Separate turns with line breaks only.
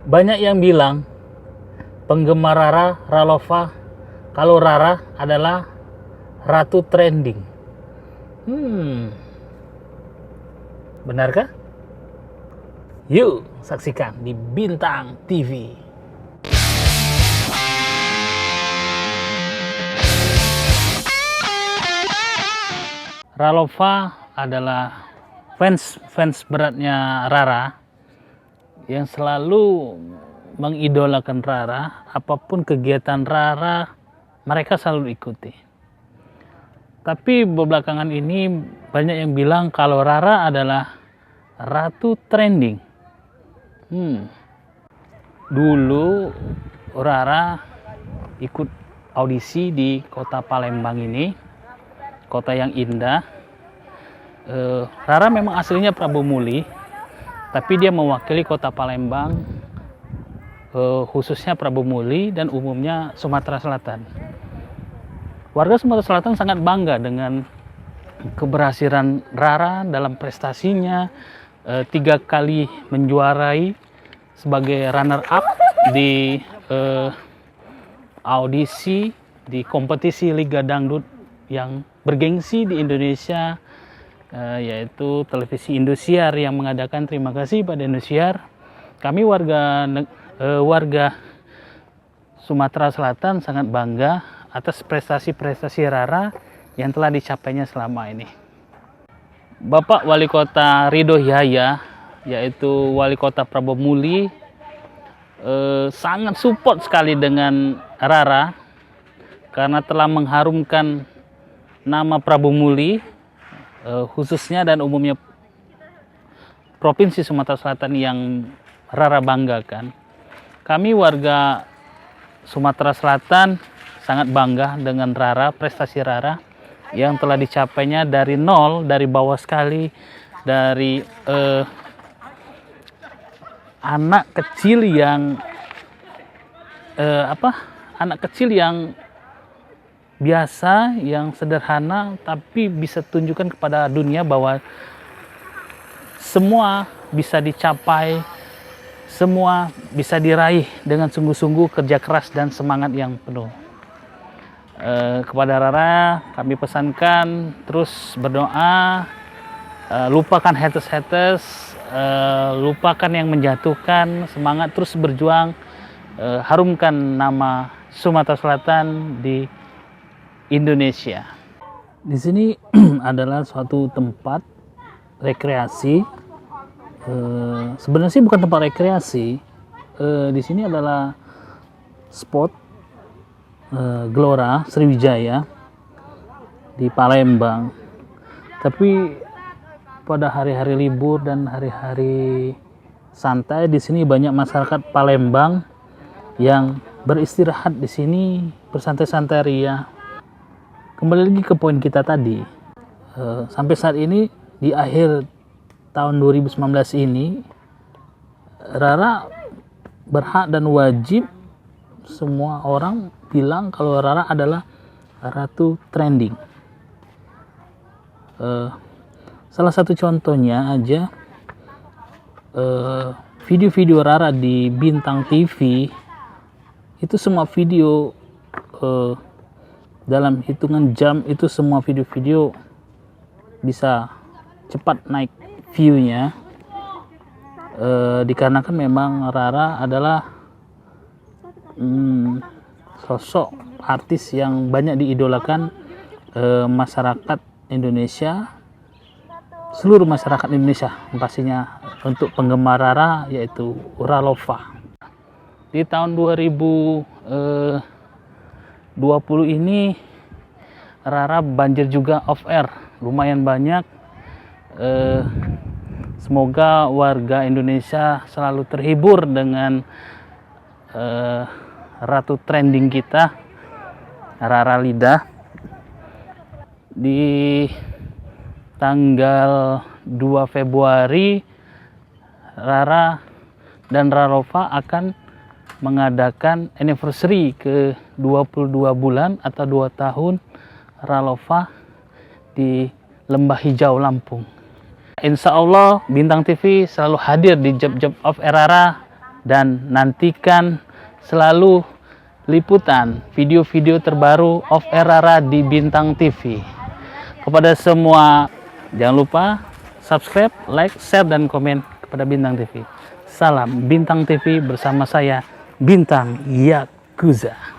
Banyak yang bilang penggemar Rara, Ralova, kalau Rara adalah ratu trending. Benarkah? Yuk saksikan di Bintang TV. Ralova adalah fans beratnya Rara yang selalu mengidolakan Rara. Apapun kegiatan Rara, mereka selalu ikuti. Tapi belakangan ini banyak yang bilang kalau Rara adalah ratu trending. Dulu Rara ikut audisi di kota Palembang ini, kota yang indah. Rara memang aslinya Prabu Muli, tapi dia mewakili kota Palembang, khususnya Prabu Muli dan umumnya Sumatera Selatan. Warga Sumatera Selatan sangat bangga dengan keberhasilan Rara dalam prestasinya, 3 kali menjuarai sebagai runner up di audisi di kompetisi Liga Dangdut yang bergengsi di Indonesia, yaitu televisi Indosiar yang mengadakan. Terima kasih pada Indosiar. Kami warga Sumatera Selatan sangat bangga atas prestasi-prestasi Rara yang telah dicapainya selama ini. Bapak Wali Kota Ridho Yahya, yaitu Wali Kota Prabu Muli, sangat support sekali dengan Rara karena telah mengharumkan nama Prabu Muli, khususnya dan umumnya Provinsi Sumatera Selatan yang Rara banggakan. Kami warga Sumatera Selatan sangat bangga dengan Rara, prestasi Rara yang telah dicapainya dari nol, dari bawah sekali, dari anak kecil yang biasa, yang sederhana, tapi bisa tunjukkan kepada dunia bahwa semua bisa dicapai, semua bisa diraih dengan sungguh-sungguh kerja keras dan semangat yang penuh. Kepada Rara kami pesankan terus berdoa, lupakan haters, lupakan yang menjatuhkan, semangat terus berjuang, harumkan nama Sumatera Selatan di Indonesia. Di sini adalah suatu tempat rekreasi. Sebenarnya sih bukan tempat rekreasi. Di sini adalah spot Gelora Sriwijaya di Palembang. Tapi pada hari-hari libur dan hari-hari santai di sini banyak masyarakat Palembang yang beristirahat di sini, bersantai-santai ria. Kembali lagi ke poin kita tadi. Sampai saat ini di akhir tahun 2019 ini, Rara berhak dan wajib semua orang bilang kalau Rara adalah ratu trending. Salah satu contohnya aja, video-video Rara di Bintang TV itu semua video dalam hitungan jam, itu semua video-video bisa cepat naik view-nya, dikarenakan memang Rara adalah sosok artis yang banyak diidolakan masyarakat Indonesia, seluruh masyarakat Indonesia pastinya untuk penggemar Rara, yaitu Ralova. Di tahun 2020 ini Rara banjir juga off air, lumayan banyak. Semoga warga Indonesia selalu terhibur dengan ratu trending kita, Rara Lida. Di tanggal 2 Februari Rara dan Ralova akan mengadakan anniversary ke 22 bulan atau 2 tahun Ralova di Lembah Hijau, Lampung. Insya Allah Bintang TV selalu hadir di job-job of Rara dan nantikan selalu liputan video-video terbaru of Erara di Bintang TV. Kepada semua, jangan lupa subscribe, like, share, dan komen kepada Bintang TV. Salam Bintang TV bersama saya, Bintang Yakuza.